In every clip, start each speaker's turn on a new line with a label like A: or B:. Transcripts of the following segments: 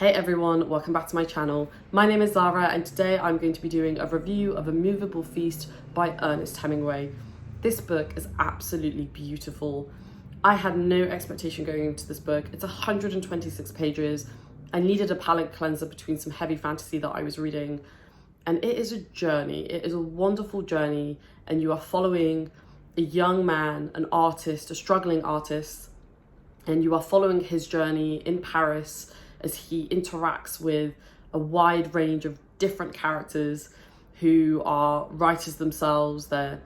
A: Hey everyone, welcome back to my channel. My name is Zara and today I'm going to be doing a review of A Moveable Feast by Ernest Hemingway. This book is absolutely beautiful. I had no expectation going into this book. It's 126 pages. I needed a palate cleanser between some heavy fantasy that I was reading. And it is a journey. It is a wonderful journey, and you are following a young man, an artist, a struggling artist, and you are following his journey in Paris as he interacts with a wide range of different characters who are writers themselves, they're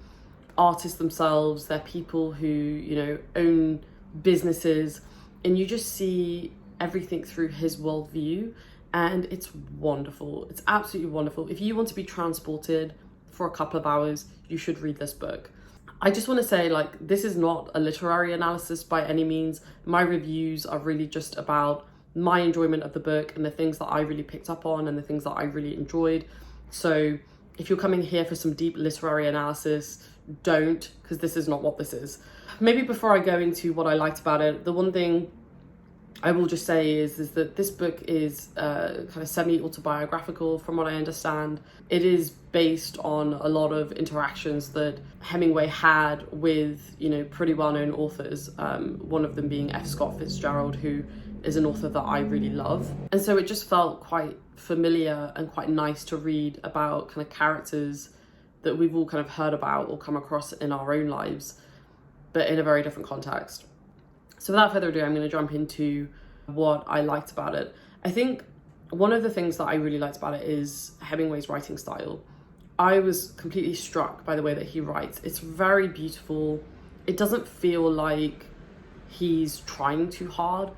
A: artists themselves, they're people who, own businesses, and you just see everything through his worldview, and it's wonderful. It's absolutely wonderful. If you want to be transported for a couple of hours, you should read this book. I just want to say, this is not a literary analysis by any means. My reviews are really just about my enjoyment of the book and the things that I really picked up on and the things that I really enjoyed. So if you're coming here for some deep literary analysis, don't, because this is not what this is. Maybe before I go into what I liked about it, the one thing I will just say is that this book is kind of semi-autobiographical from what I understand. It is based on a lot of interactions that Hemingway had with, pretty well-known authors, one of them being F Scott Fitzgerald, who is an author that I really love. And so it just felt quite familiar and quite nice to read about kind of characters that we've all kind of heard about or come across in our own lives, but in a very different context. So without further ado, I'm going to jump into what I liked about it. I think one of the things that I really liked about it is Hemingway's writing style. I was completely struck by the way that he writes. It's very beautiful. It doesn't feel like he's trying too hard.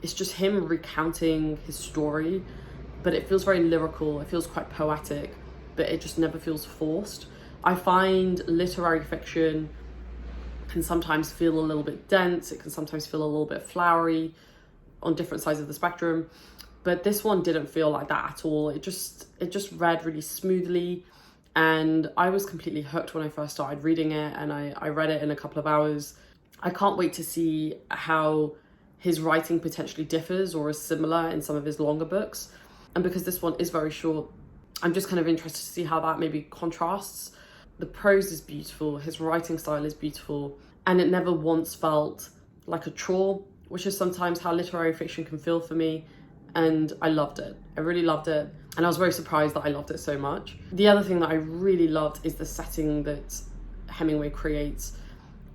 A: It's just him recounting his story, but it feels very lyrical. It feels quite poetic, but it just never feels forced. I find literary fiction can sometimes feel a little bit dense. It can sometimes feel a little bit flowery on different sides of the spectrum, but this one didn't feel like that at all. It just read really smoothly, and I was completely hooked when I first started reading it, and I read it in a couple of hours. I can't wait to see how his writing potentially differs or is similar in some of his longer books. And because this one is very short, I'm just kind of interested to see how that maybe contrasts. The prose is beautiful, his writing style is beautiful, and it never once felt like a chore, which is sometimes how literary fiction can feel for me. And I loved it. I really loved it. And I was very surprised that I loved it so much. The other thing that I really loved is the setting that Hemingway creates.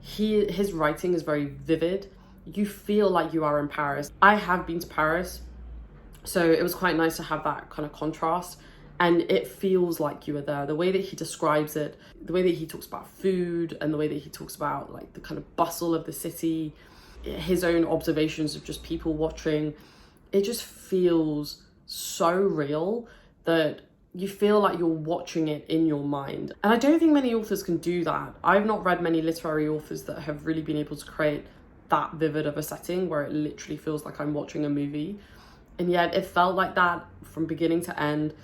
A: His writing is very vivid. You feel like you are in Paris. I have been to Paris, so it was quite nice to have that kind of contrast. And it feels like you were there. The way that he describes it, the way that he talks about food, and the way that he talks about the kind of bustle of the city, his own observations of just people watching, it just feels so real that you feel like you're watching it in your mind. And I don't think many authors can do that. I've not read many literary authors that have really been able to create that vivid of a setting where it literally feels like I'm watching a movie. And yet it felt like that from beginning to end.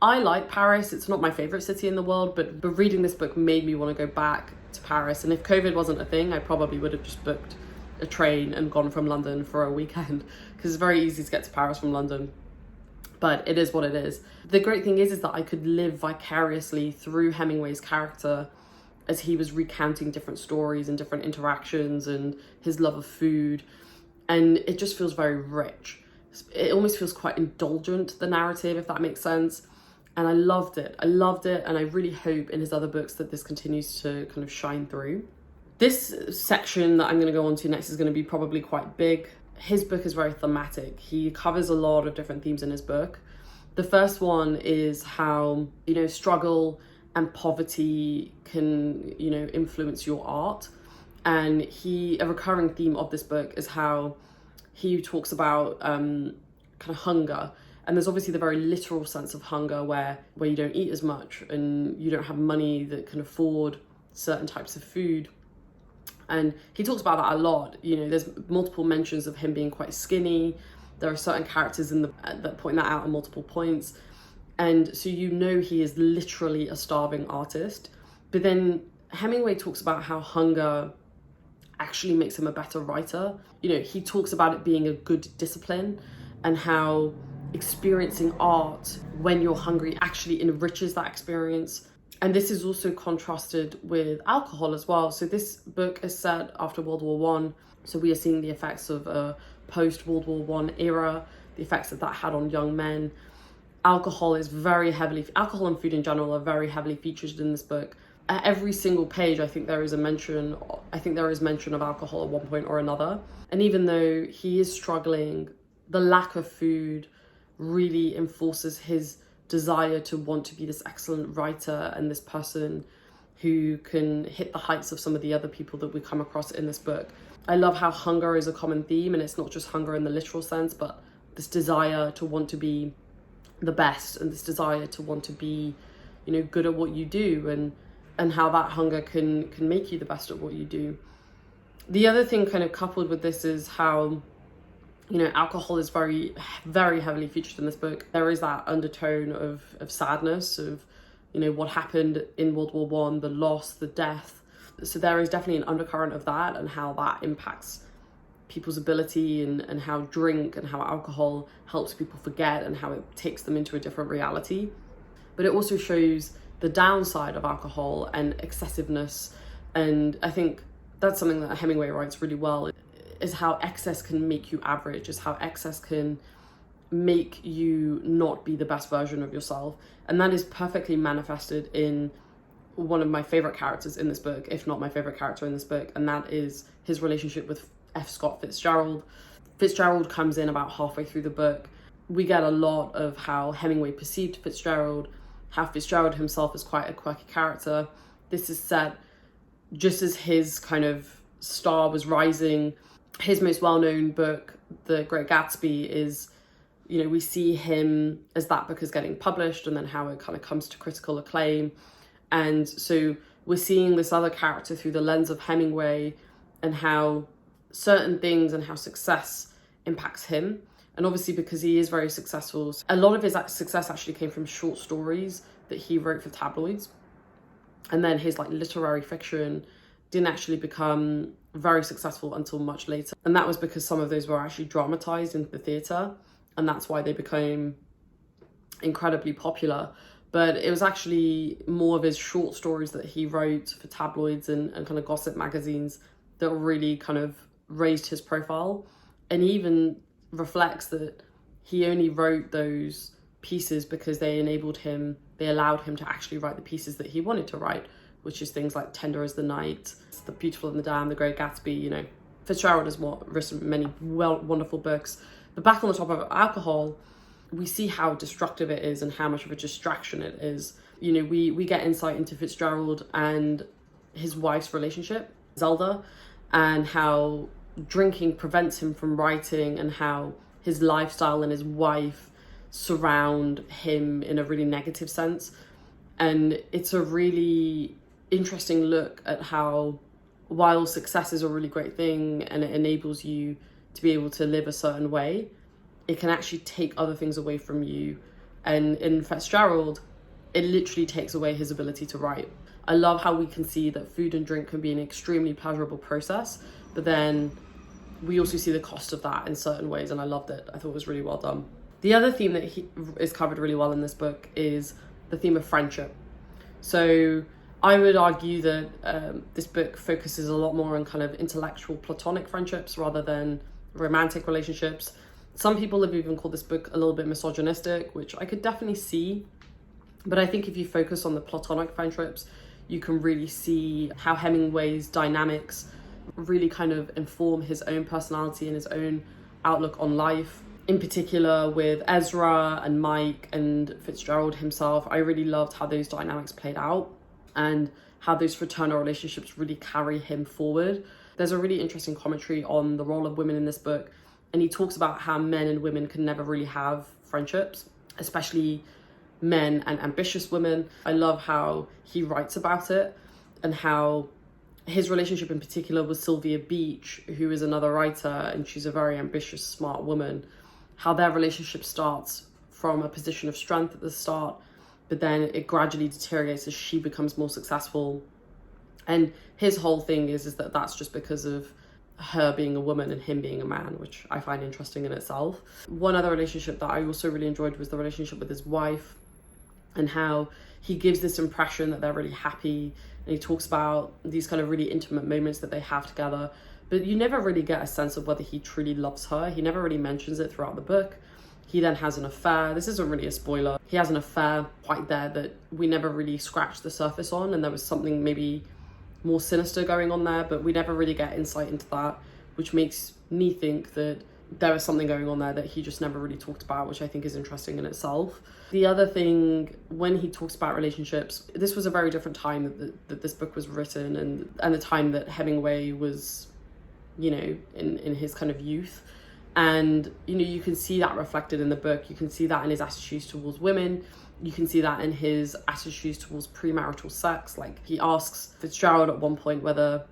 A: I like Paris. It's not my favorite city in the world, but reading this book made me want to go back to Paris. And if COVID wasn't a thing, I probably would have just booked a train and gone from London for a weekend, because it's very easy to get to Paris from London. But it is what it is. The great thing is that I could live vicariously through Hemingway's character as he was recounting different stories and different interactions and his love of food. And it just feels very rich. It almost feels quite indulgent, the narrative, if that makes sense. And I loved it. I loved it. And I really hope in his other books that this continues to kind of shine through. This section that I'm going to go on to next is going to be probably quite big. His book is very thematic. He covers a lot of different themes in his book. The first one is how, struggle and poverty can, influence your art. And a recurring theme of this book is how he talks about kind of hunger. And there's obviously the very literal sense of hunger where you don't eat as much and you don't have money that can afford certain types of food. And he talks about that a lot. There's multiple mentions of him being quite skinny. There are certain characters that point that out at multiple points. And so he is literally a starving artist. But then Hemingway talks about how hunger actually makes him a better writer. He talks about it being a good discipline and how experiencing art when you're hungry actually enriches that experience. And this is also contrasted with alcohol as well. So this book is set after World War One. So we are seeing the effects of a post-World War One era, the effects that that had on young men. Alcohol and food in general are very heavily featured in this book. At every single page, I think there is mention of alcohol at one point or another. And even though he is struggling, the lack of food really enforces his desire to want to be this excellent writer and this person who can hit the heights of some of the other people that we come across in this book. I love how hunger is a common theme, and it's not just hunger in the literal sense, but this desire to want to be the best and this desire to want to be, good at what you do, and how that hunger can make you the best at what you do. The other thing kind of coupled with this is how, alcohol is very, very heavily featured in this book. There is that undertone of sadness, of, what happened in World War One, the loss, the death. So there is definitely an undercurrent of that and how that impacts people's ability, and how drink and how alcohol helps people forget and how it takes them into a different reality. But it also shows the downside of alcohol and excessiveness. And I think that's something that Hemingway writes really well, is how excess can make you average, is how excess can make you not be the best version of yourself. And that is perfectly manifested in one of my favorite characters in this book, if not my favorite character in this book, and that is his relationship with F Scott Fitzgerald. Fitzgerald comes in about halfway through the book. We get a lot of how Hemingway perceived Fitzgerald, how Fitzgerald himself is quite a quirky character. This is set just as his kind of star was rising. His most well-known book, The Great Gatsby, is, we see him as that book is getting published and then how it kind of comes to critical acclaim. And so we're seeing this other character through the lens of Hemingway and how certain things and how success impacts him. And obviously because he is very successful, a lot of his success actually came from short stories that he wrote for tabloids. And then his literary fiction didn't actually become very successful until much later. And that was because some of those were actually dramatized in the theatre, and that's why they became incredibly popular. But it was actually more of his short stories that he wrote for tabloids and kind of gossip magazines that really kind of raised his profile. And he even reflects that he only wrote those pieces because they allowed him to actually write the pieces that he wanted to write, which is things like Tender as the Night, The Beautiful and the Damned, The Great Gatsby. Fitzgerald has written many wonderful books. But back on the topic of alcohol, we see how destructive it is and how much of a distraction it is. We get insight into Fitzgerald and his wife's relationship, Zelda, and how drinking prevents him from writing, and how his lifestyle and his wife surround him in a really negative sense. And it's a really interesting look at how, while success is a really great thing and it enables you to be able to live a certain way, it can actually take other things away from you. And in Fitzgerald, it literally takes away his ability to write. I love how we can see that food and drink can be an extremely pleasurable process, but then we also see the cost of that in certain ways, and I loved it. I thought it was really well done. The other theme that is covered really well in this book is the theme of friendship. So I would argue that this book focuses a lot more on kind of intellectual platonic friendships rather than romantic relationships. Some people have even called this book a little bit misogynistic, which I could definitely see. But I think if you focus on the platonic friendships, you can really see how Hemingway's dynamics really kind of inform his own personality and his own outlook on life. In particular with Ezra and Mike and Fitzgerald himself, I really loved how those dynamics played out and how those fraternal relationships really carry him forward. There's a really interesting commentary on the role of women in this book, and he talks about how men and women can never really have friendships, especially men and ambitious women. I love how he writes about it and how his relationship in particular with Sylvia Beach, who is another writer, and she's a very ambitious, smart woman, how their relationship starts from a position of strength at the start, but then it gradually deteriorates as she becomes more successful. And his whole thing is that that's just because of her being a woman and him being a man, which I find interesting in itself. One other relationship that I also really enjoyed was the relationship with his wife, and how he gives this impression that they're really happy, and he talks about these kind of really intimate moments that they have together, but you never really get a sense of whether he truly loves her. He never really mentions it throughout the book. He then has an affair. This isn't really a spoiler. He has an affair quite there that we never really scratched the surface on, and there was something maybe more sinister going on there, but we never really get insight into that, which makes me think that there was something going on there that he just never really talked about, which I think is interesting in itself. The other thing, when he talks about relationships, this was a very different time that this book was written, and the time that Hemingway was, you know, in his kind of youth. And, you know, you can see that reflected in the book. You can see that in his attitudes towards women. You can see that in his attitudes towards premarital sex. Like, he asks Fitzgerald at one point whether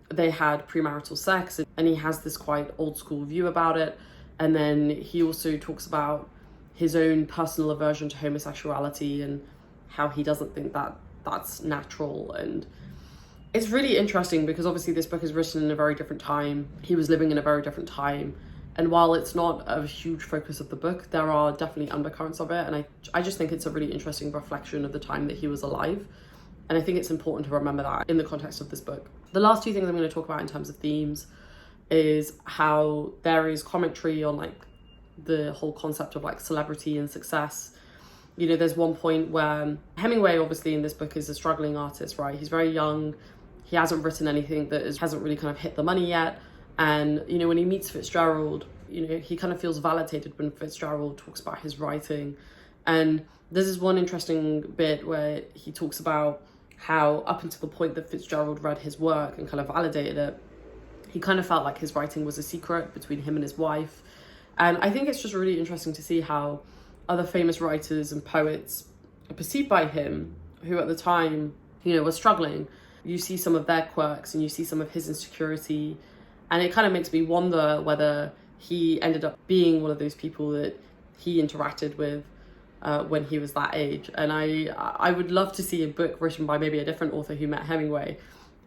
A: they had premarital sex, and he has this quite old school view about it. And then he also talks about his own personal aversion to homosexuality and how he doesn't think that that's natural. And it's really interesting because obviously this book is written in a very different time. He was living in a very different time. And while it's not a huge focus of the book, there are definitely undercurrents of it. And I just think it's a really interesting reflection of the time that he was alive. And I think it's important to remember that in the context of this book. The last two things I'm going to talk about in terms of themes is how there is commentary on like the whole concept of like celebrity and success. You know, there's one point where Hemingway, obviously in this book, is a struggling artist, right? He's very young. He hasn't written anything that hasn't really kind of hit the money yet. And, you know, when he meets Fitzgerald, you know, he kind of feels validated when Fitzgerald talks about his writing. And there's this one interesting bit where he talks about how up until the point that Fitzgerald read his work and kind of validated it, he kind of felt like his writing was a secret between him and his wife. And I think it's just really interesting to see how other famous writers and poets are perceived by him, who at the time, you know, were struggling. You see some of their quirks and you see some of his insecurity. And it kind of makes me wonder whether he ended up being one of those people that he interacted with when he was that age. And I would love to see a book written by maybe a different author who met Hemingway,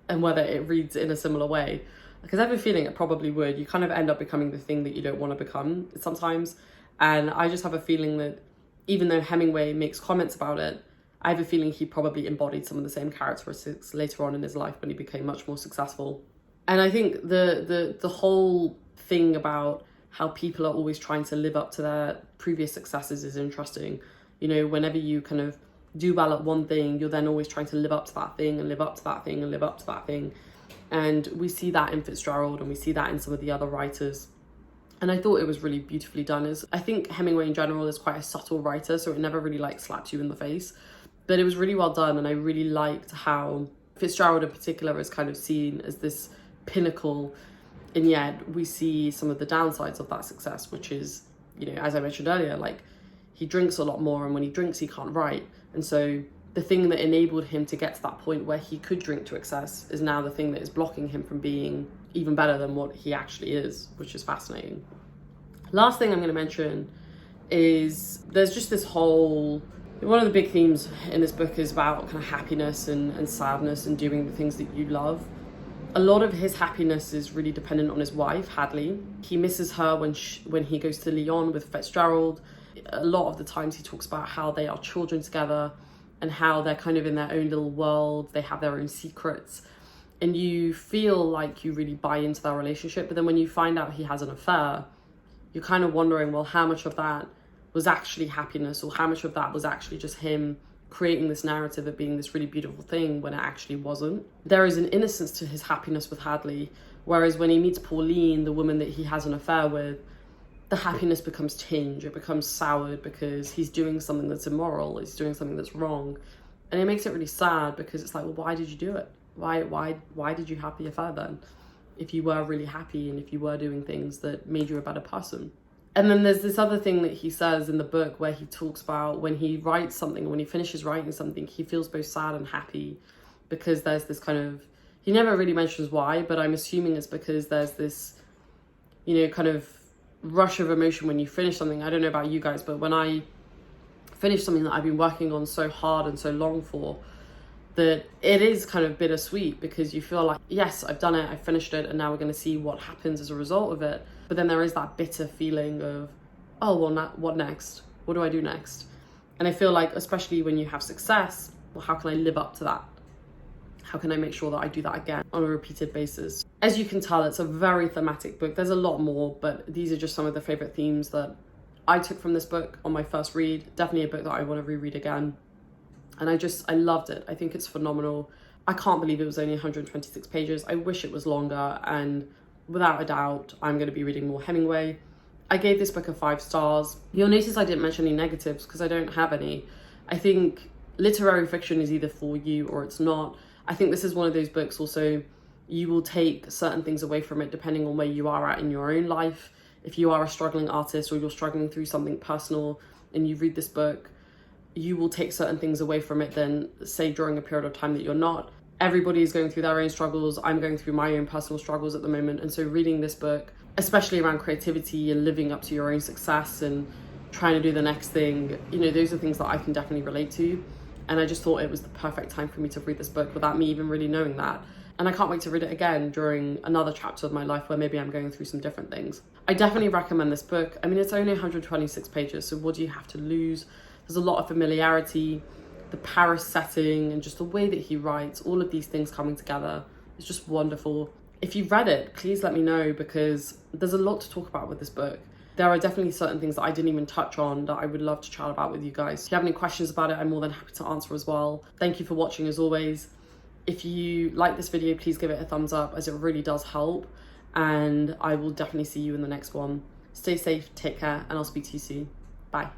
A: and whether it reads in a similar way. Because I have a feeling it probably would. You kind of end up becoming the thing that you don't want to become sometimes. And I just have a feeling that even though Hemingway makes comments about it, I have a feeling he probably embodied some of the same characteristics later on in his life when he became much more successful. And I think the whole thing about how people are always trying to live up to their previous successes is interesting. You know, whenever you kind of do well at one thing, you're then always trying to live up to that thing and live up to that thing and live up to that thing. And we see that in Fitzgerald, and we see that in some of the other writers. And I thought it was really beautifully done. I think Hemingway in general is quite a subtle writer, so it never really like slaps you in the face. But it was really well done, and I really liked how Fitzgerald in particular is kind of seen as this pinnacle, and yet we see some of the downsides of that success, which is, you know, as I mentioned earlier, like he drinks a lot more, and when he drinks he can't write. And so the thing that enabled him to get to that point where he could drink to excess is now the thing that is blocking him from being even better than what he actually is, which is fascinating. Last thing I'm going to mention is there's just this whole, one of the big themes in this book is about kind of happiness and sadness and doing the things that you love. A lot of his happiness is really dependent on his wife, Hadley. He misses her when he goes to Lyon with Fitzgerald. A lot of the times he talks about how they are children together and how they're kind of in their own little world. They have their own secrets. And you feel like you really buy into their relationship. But then when you find out he has an affair, you're kind of wondering, well, how much of that was actually happiness, or how much of that was actually just him creating this narrative of being this really beautiful thing when it actually wasn't. There is an innocence to his happiness with Hadley, whereas when he meets Pauline, the woman that he has an affair with, the happiness becomes tinged, it becomes soured because he's doing something that's immoral, he's doing something that's wrong. And it makes it really sad because it's like, well, why did you do it? Why did you have the affair then? If you were really happy and if you were doing things that made you a better person. And then there's this other thing that he says in the book where he talks about when he writes something, when he finishes writing something, he feels both sad and happy because there's this kind of, he never really mentions why, but I'm assuming it's because there's this, you know, kind of rush of emotion when you finish something. I don't know about you guys, but when I finish something that I've been working on so hard and so long for, that it is kind of bittersweet, because you feel like, yes, I've done it, I've finished it, and now we're going to see what happens as a result of it. But then there is that bitter feeling of, oh, well, what next? What do I do next? And I feel like, especially when you have success, well, how can I live up to that? How can I make sure that I do that again on a repeated basis? As you can tell, it's a very thematic book. There's a lot more, but these are just some of the favorite themes that I took from this book on my first read. Definitely a book that I want to reread again. And I loved it. I think it's phenomenal. I can't believe it was only 126 pages. I wish it was longer, and without a doubt, I'm going to be reading more Hemingway. I gave this book a 5 stars. You'll notice I didn't mention any negatives because I don't have any. I think literary fiction is either for you or it's not. I think this is one of those books also, you will take certain things away from it depending on where you are at in your own life. If you are a struggling artist or you're struggling through something personal and you read this book, you will take certain things away from it than, say, during a period of time that you're not. Everybody is going through their own struggles. I'm going through my own personal struggles at the moment. And so reading this book, especially around creativity and living up to your own success and trying to do the next thing, you know, those are things that I can definitely relate to. And I just thought it was the perfect time for me to read this book without me even really knowing that. And I can't wait to read it again during another chapter of my life where maybe I'm going through some different things. I definitely recommend this book. I mean, it's only 126 pages, so what do you have to lose? There's a lot of familiarity, the Paris setting, and just the way that he writes, all of these things coming together is just wonderful. If you've read it, please let me know, because there's a lot to talk about with this book. There are definitely certain things that I didn't even touch on that I would love to chat about with you guys. If you have any questions about it, I'm more than happy to answer as well. Thank you for watching as always. If you like this video, please give it a thumbs up, as it really does help. And I will definitely see you in the next one. Stay safe, take care, and I'll speak to you soon. Bye.